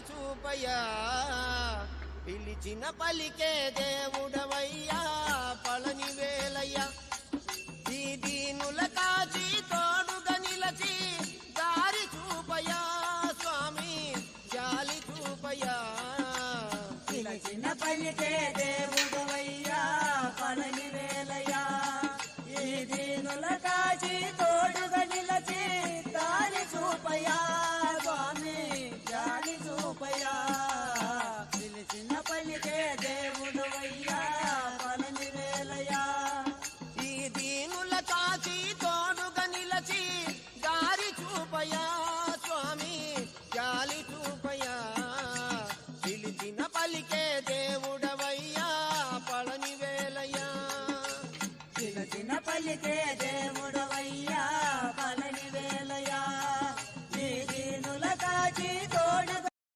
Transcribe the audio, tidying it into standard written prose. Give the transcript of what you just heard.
చూపయా పిలిచిన పలికే దేవుడవయ్యా పళని వేలయ్యా ఈ దీనుల కాచి తోడుగా నిలచి దారి చూపయా స్వామి జాలి చూపయా పిలిచిన పలికే దేవుడవయ్యా